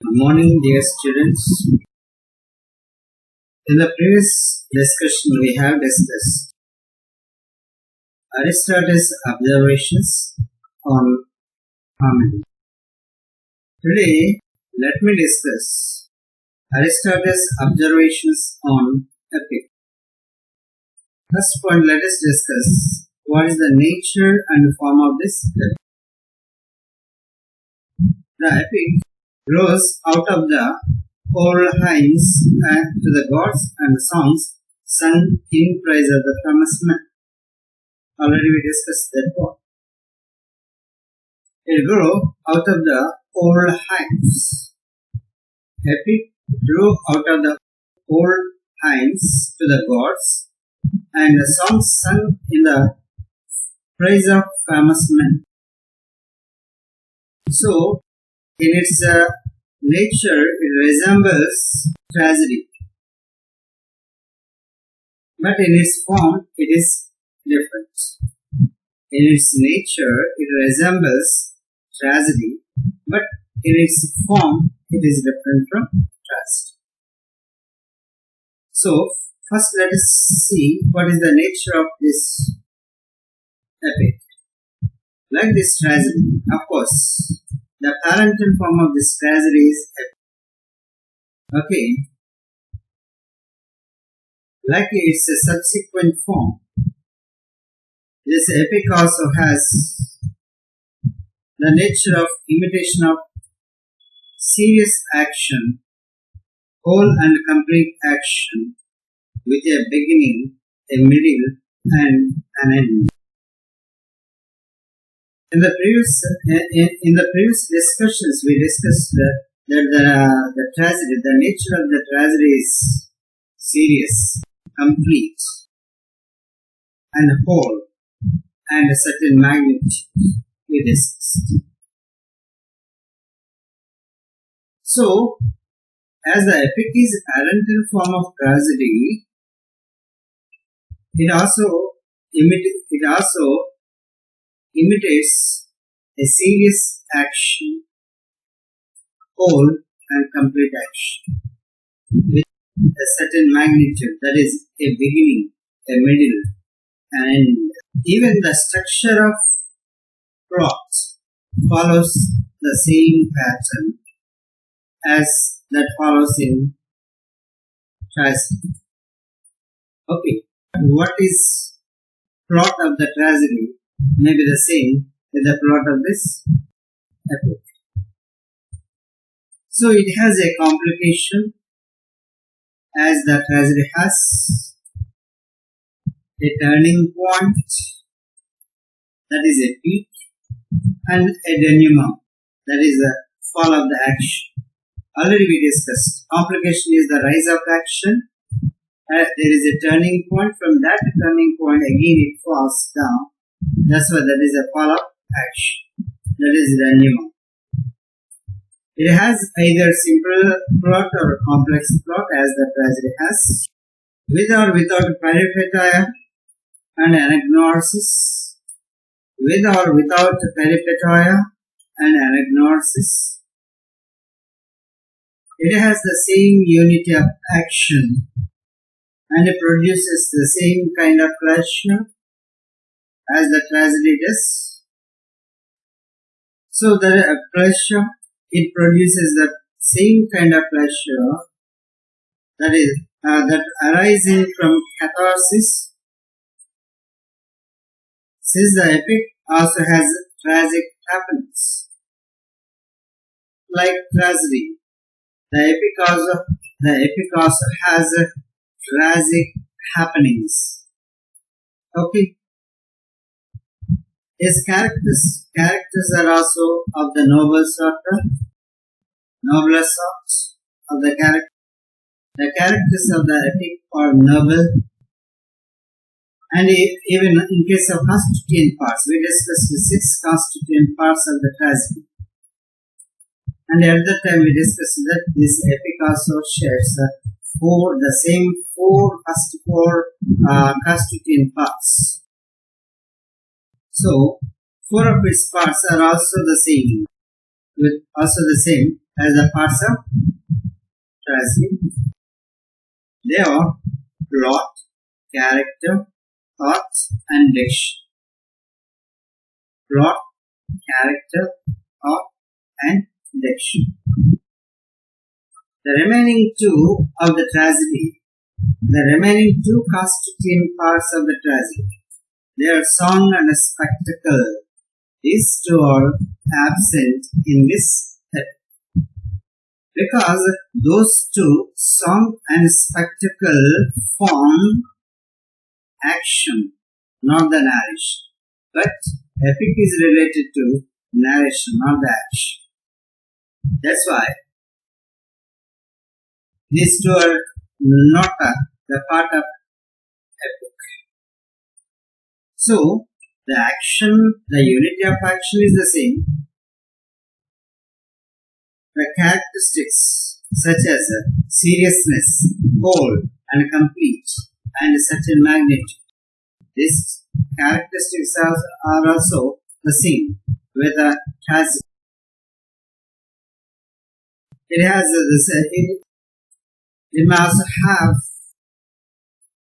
Good morning, dear students. In the previous discussion, we have discussed Aristotle's observations on harmony. Today, let me discuss Aristotle's observations on epic. First point, let us discuss what is the nature and form of this epic. The epic grows out of the old hymns to the gods and songs sung in praise of the famous men. Already we discussed that point. It grew out of the old hymns. Epic grew out of the old hymns to the gods and the songs sung in the praise of famous men. So, in its nature, it resembles tragedy, but in its form, it is different. In its nature, it resembles tragedy, but in its form, it is different from tragedy. So, first let us see what is the nature of this epic. Like this tragedy, of course, the parental form of this tragedy is epic. Okay. Like it's a subsequent form. This epic also has the nature of imitation of serious action, whole and complete action, with a beginning, a middle, and an end. In the previous discussions, we discussed that the tragedy, the nature of the tragedy is serious, complete, and whole, and a certain magnitude. We discussed. So, as the epic is a parental form of tragedy, it also imitates a serious action, whole and complete action, with a certain magnitude, that is a beginning, a middle, and end. Even the structure of plot follows the same pattern as that follows in tragedy. Okay, what is plot of the tragedy may be the same with the plot of this epic. So it has a complication as the tragedy has a turning point, that is a peak, and a denouement, that is the fall of the action. Already we discussed. Complication is the rise of action. There is a turning point. From that turning point, again it falls down. That's why that is a fall of action. That is the denouement. It has either simple plot or complex plot, as the tragedy has, with or without peripeteia and anagnorisis, with or without peripeteia and anagnorisis. It has the same unity of action and it produces the same kind of pleasure as the tragedy does. So the pleasure, it produces the same kind of pleasure, that is that arising from catharsis. Since the epic also has tragic happenings, like tragedy, the epic also has tragic happenings. Okay. His characters are also of the noble sort, nobler sort of the character. The characters of the epic are noble, and even in case of constituent parts, we discussed the 6 constituent parts of the tragedy. And at that time we discussed that this epic also shares the same first four constituent parts. So, 4 of its parts are also the same, with also the same as the parts of tragedy. They are plot, character, thoughts, and diction. Plot, character, thought, and diction. The remaining two constituting parts of the tragedy, they are song and spectacle. These two are absent in this epic, because those two, song and spectacle, form action, not the narration. But epic is related to narration, not the action. That's why these two are not the part of epic. So, the unity of action is the same. The characteristics such as seriousness, whole and complete, and certain magnitude. These characteristics are also the same with the tragedy. It may also have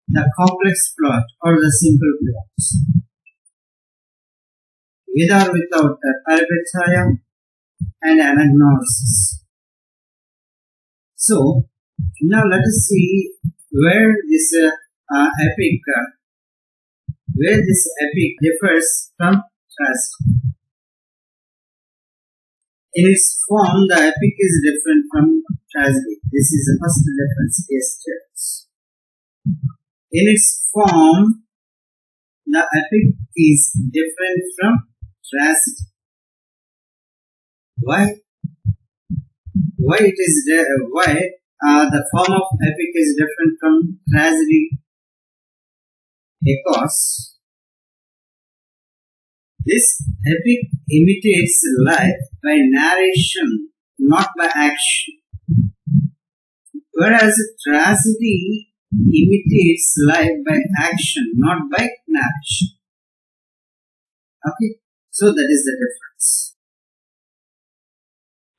the complex plot or the simple plots, with or without the peripetya and anagnosis. So, now let us see where this epic differs from tragedy. In its form, the epic is different from tragedy. This is the first difference. Yes, in its form, the epic is different from tragedy. Why the form of epic is different from tragedy? Because this epic imitates life by narration, not by action. Whereas tragedy imitates life by action, not by narration. Okay, so that is the difference.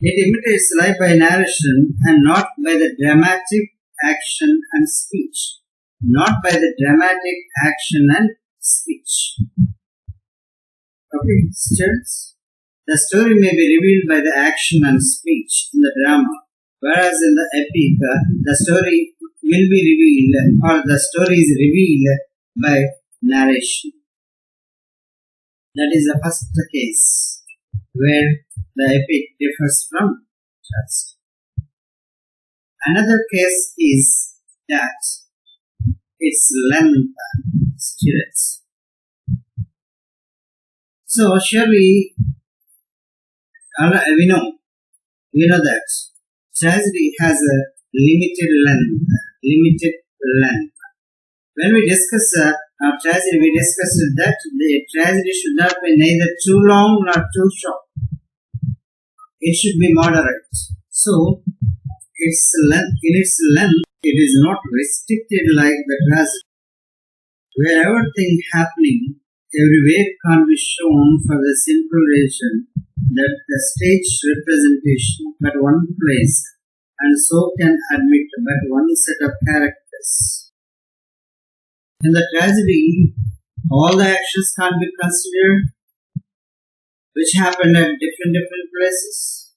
It imitates life by narration and not by the dramatic action and speech. Not by the dramatic action and speech. Okay, students. The story may be revealed by the action and speech in the drama, whereas in the epic, the story will be revealed, or the story is revealed by narration. That is the first case where the epic differs from tragedy. Another case is that its length, students. So surely we know that tragedy has a limited length. When we discuss tragedy, we discussed that the tragedy should not be neither too long nor too short. It should be moderate. So in its length, it is not restricted like the tragedy, where everything happening everywhere can't be shown for the simple reason that the stage representation but one place, and so can admit but one set of characters. In the tragedy, all the actions can't be considered, which happened at different places.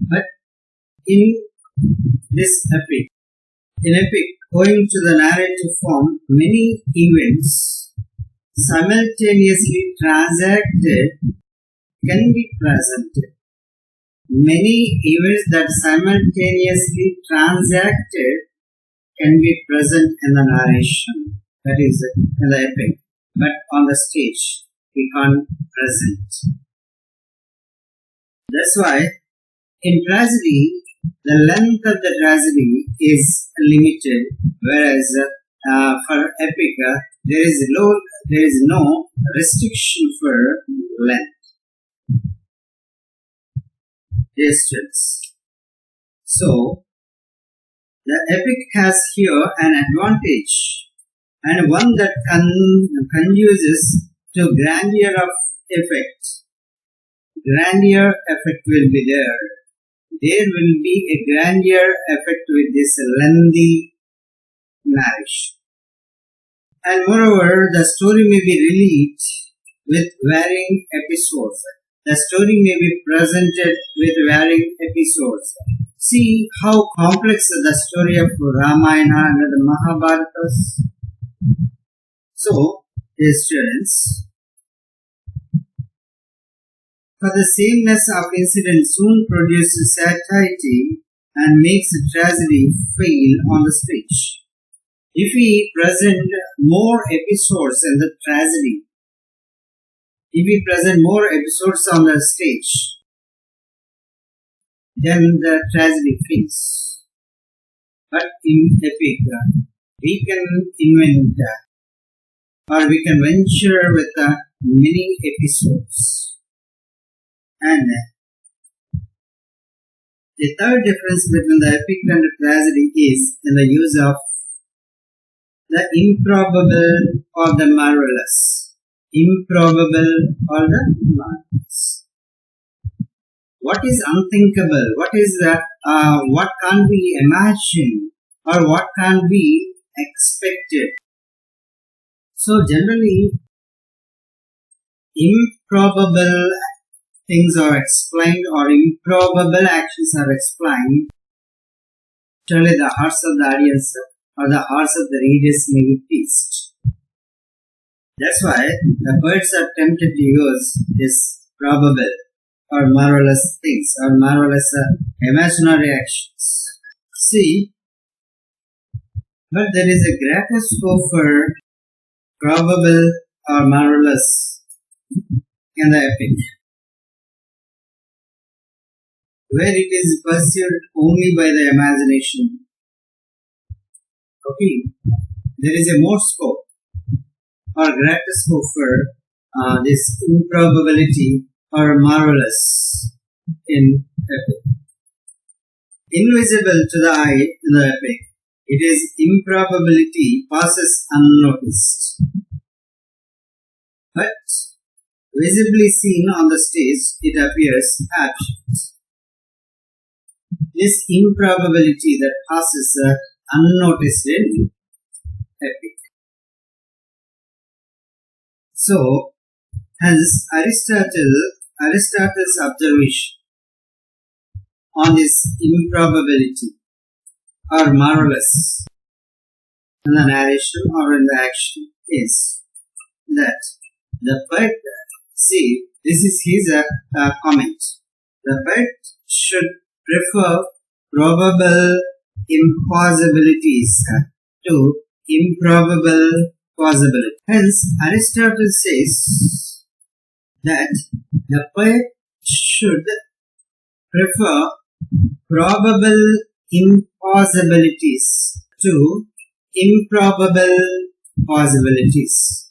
But in this epic, owing to the narrative form, many events simultaneously transacted can be presented. Many events that simultaneously transacted can be present in the narration, that is, in the epic, but on the stage we can't present. That's why in tragedy, the length of the tragedy is limited, whereas for epic, there is no restriction for length. Distance. So, the epic has here an advantage, and one that conduces to grandeur of effect. Grandeur effect will be there there will be a grandeur effect with this lengthy narration. And moreover, the story may be relieved with varying episodes. The story may be presented with varying episodes. See how complex the story of Ramayana and the Mahabharata is. So, dear students, for the sameness of incident soon produces satiety and makes tragedy fail on the stage. If we present more episodes in the tragedy, if we present more episodes on the stage, then the tragedy fails. But in epic, we can invent or we can venture with many episodes. And the third difference between the epic and the tragedy is in the use of the improbable or the marvelous. Improbable or the marvelous. What is unthinkable? What is that? What can't be imagined or what can't be expected? So generally, improbable things are explained or improbable actions are explained. Surely the hearts of the audience or the hearts of the readers may be pleased. That's why the poets are tempted to use this probable or marvelous things or marvelous imaginary actions. See, but there is a greater scope for probable or marvelous in the epic, where it is pursued only by the imagination. Okay, there is a more scope or greater scope for this improbability or marvelous in epic. Invisible to the eye in the epic, it is improbability passes unnoticed. But visibly seen on the stage, it appears absent. This improbability that passes unnoticed in epic. So, hence Aristotle's observation on this improbability or marvelous in the narration or in the action is that the poet, see, this is his comment. The poet should prefer probable impossibilities to improbable possibility. Hence, Aristotle says that the poet should prefer probable impossibilities to improbable possibilities.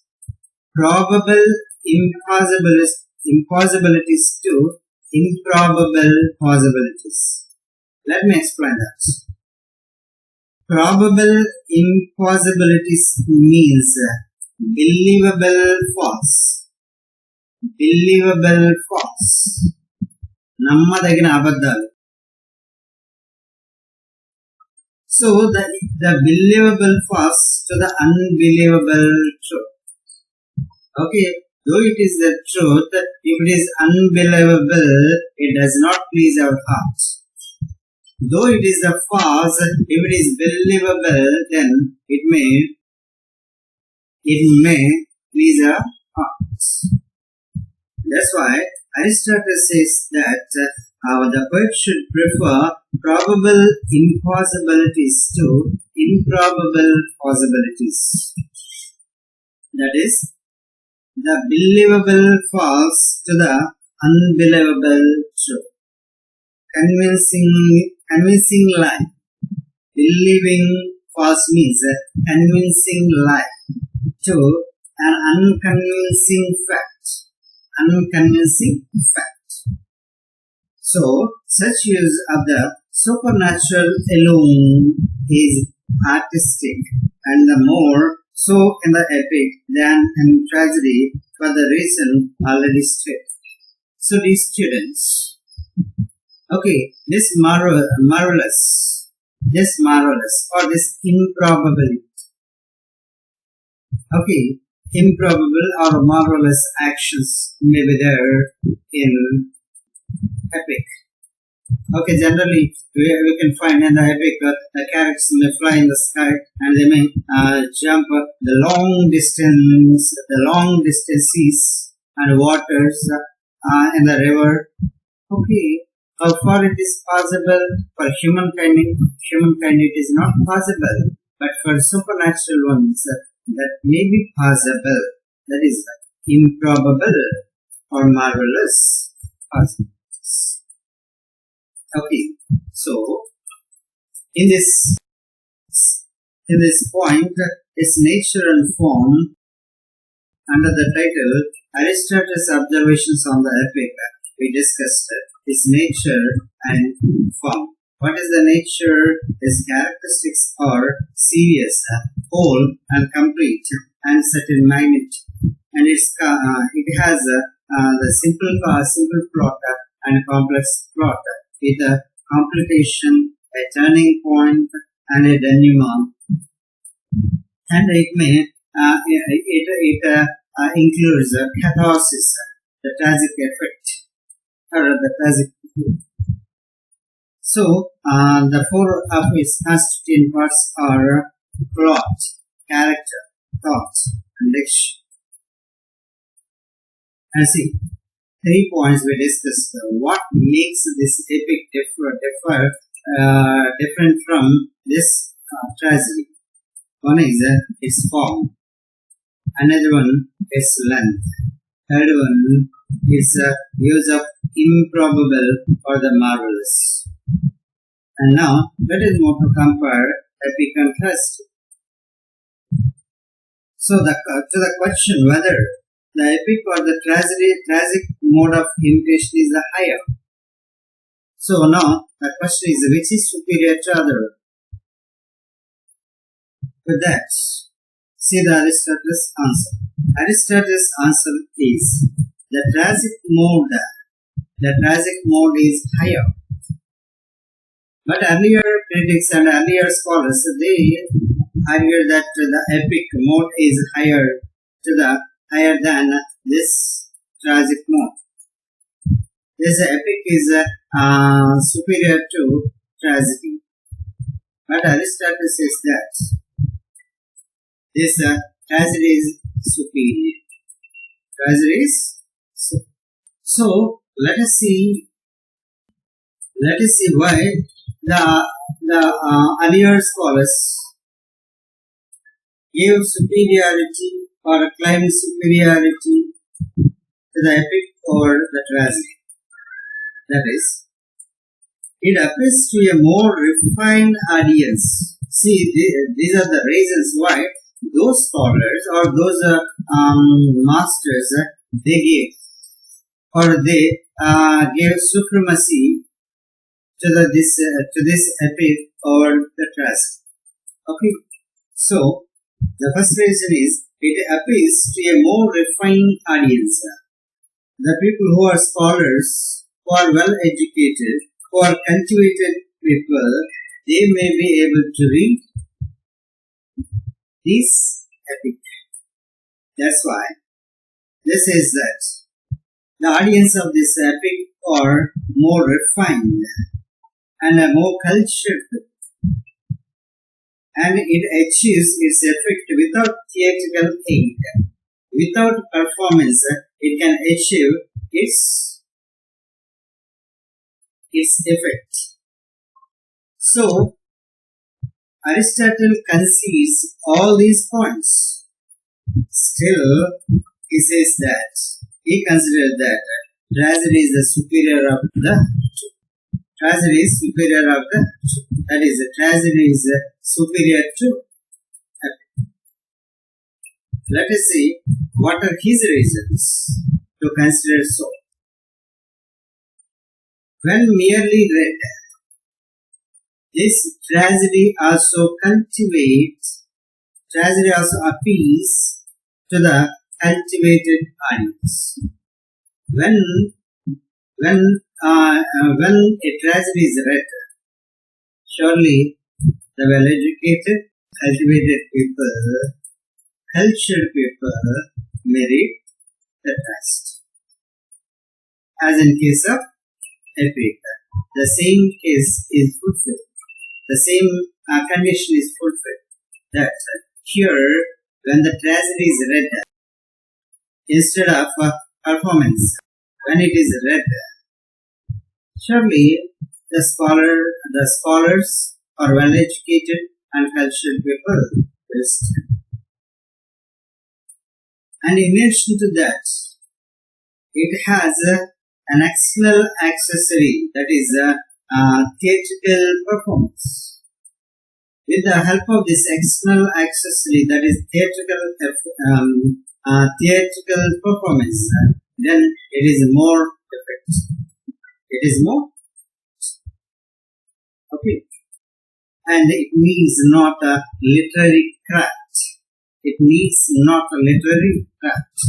Probable impossibilities to improbable possibilities. Let me explain that. Probable impossibilities means believable false. Believable false. Nammadagina abaddalu. So the believable false to the unbelievable truth. Okay, though it is the truth, if it is unbelievable, it does not please our heart. Though it is the false, if it is believable, then it may please our hearts. That's why Aristotle says that the poet should prefer probable impossibilities to improbable possibilities. That is, the believable false to the unbelievable true. Convincing lie. Believing false means a convincing lie to an unconvincing fact. Unconvincing fact. So, such use of the supernatural alone is artistic, and the more so in the epic than in tragedy for the reason already stated. So, these students, Okay, this marvelous or this improbability. Okay, improbable or marvelous actions may be there in epic. Okay, generally we can find in the epic the characters may fly in the sky and they may jump the long distances and waters in the river. Okay, how far it is possible for humankind it is not possible, but for supernatural ones that may be possible. That is improbable or marvelous possibilities. Okay, so in this point, its nature and form under the title Aristotle's observations on the epic, we discussed its nature and form. What is the nature? Its characteristics are serious, whole and complete and certain magnitude, and it has the simple plot and complex plot with a complication, a turning point, and a denouement, and it may includes catharsis, the tragic effect, or the tragic. So the four of its constituent parts are plot, character, thought, and action. And see, 3 points we discussed. What makes this epic different from this tragedy? One is its form. Another one is length. Third one is use of improbable or the marvelous. And now let us move to compare epic and tragedy. So to the question whether the epic or the tragic mode of imitation is the higher. So now the question is which is superior to other? With that, see the Aristotle's answer. Aristotle's answer is the tragic mode is higher. But earlier critics and earlier scholars, they argue that the epic mode is higher than this tragic mode. This epic is superior to tragedy. But Aristotle says that this tragedy is superior. Tragedy is superior. So let us see why the earlier scholars gave superiority or claimed superiority to the epic or the tragedy. That is, it appeals to a more refined audience. See, these are the reasons why those scholars or those masters they gave supremacy to this epic or the tragedy. Okay, so the first reason is it appeals to a more refined audience. The people who are scholars, who are well educated, who are cultivated people, they may be able to read this epic. That's why this is that the audience of this epic are more refined and more cultured, and it achieves its effect without theatrical aid. Without performance, it can achieve its effect. So, Aristotle concedes all these points. Still, he says that he considers that tragedy is the superior of the two. Tragedy is superior of the two. That is, tragedy is superior to epic. Let us see what are his reasons to consider so. When merely read, this tragedy also appeals to the cultivated audience. When when a tragedy is read, surely the well-educated, cultivated people, cultured people may read the text. As in case of epic, the same case is fulfilled. The same condition is fulfilled. That here, when the tragedy is read, instead of performance, when it is read, surely the scholars are well-educated and cultured people will stand. And in addition to that, it has an external accessory, that is theatrical performance. With the help of this external accessory, that is theatrical performance, then it is more effective. It is more okay, and it needs not a literary craft. It needs not a literary craft.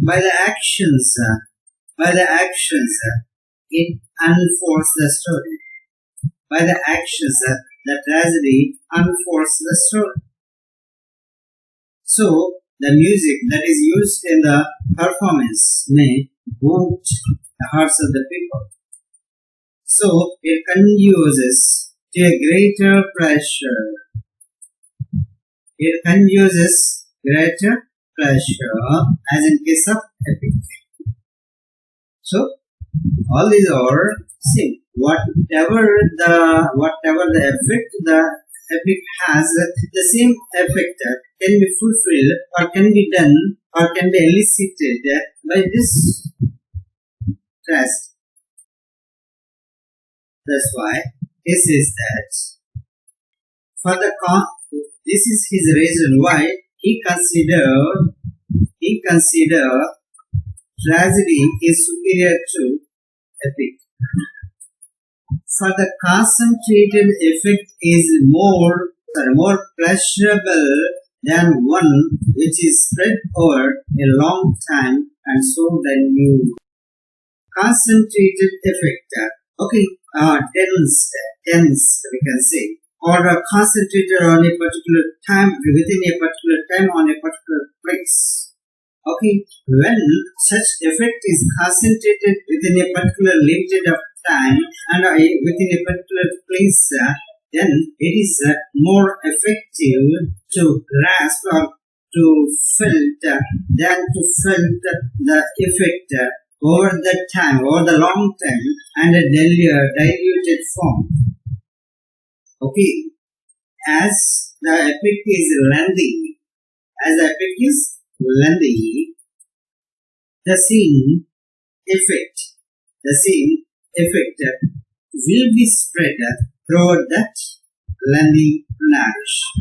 By the actions, it unfolds the story. By the actions, the tragedy unfolds the story. So, the music that is used in the performance may wound the hearts of the people. So, it conduces to a greater pleasure. It conduces greater pleasure, as in case of epic. So, all these are same. Whatever the effect the epic has, the same effect can be fulfilled or can be done or can be elicited by this text. That's why this is his reason why he considered tragedy is superior to epic. For the concentrated effect is more pleasurable than one which is spread over a long time and so then you. Concentrated effect, dense we can say, or concentrated on a particular time, within a particular time on a particular place. Okay, when such effect is concentrated within a particular limited of time and within a particular place, then it is more effective to grasp or to felt than to felt the effect over the time, over the long time, and a diluted form. Okay, as the epic is lengthy, the same effect will be spread throughout that lengthy narration.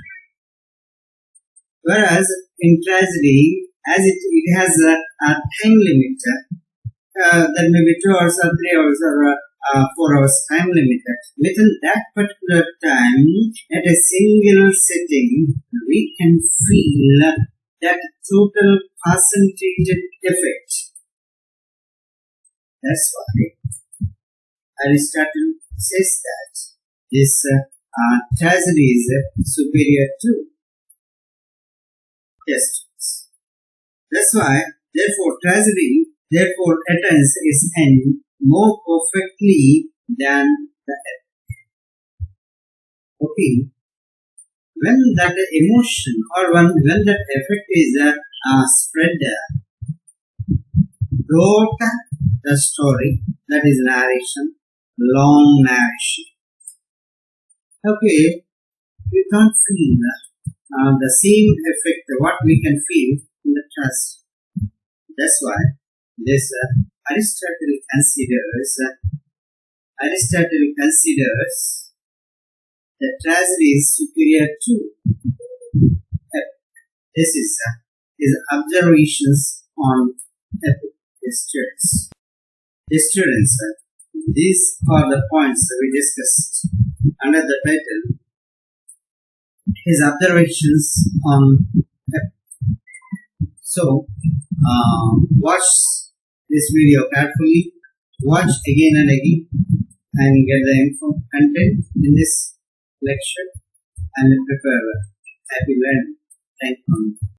Whereas in tragedy, as it has a time limit, there may be 2 hours or 3 hours or 4 hours time limit. Within that particular time, at a single sitting, we can feel that total concentrated effect. That's why Aristotle says that this tragedy is superior to justice. That's why, therefore, Athens is end more perfectly than the epic. Okay, when that emotion or when that effect is spread throughout the story, that is narration, long narration. Okay, we can't feel the same effect what we can feel in the trust. That's why this Aristotle considers the tragedy is superior to epic. This is his observations on epic. Students, these are the points we discussed under the title, his observations on epic. So, watch this video carefully, watch again and again, and get the content in this lecture and prepare well. Happy learning. Thank you.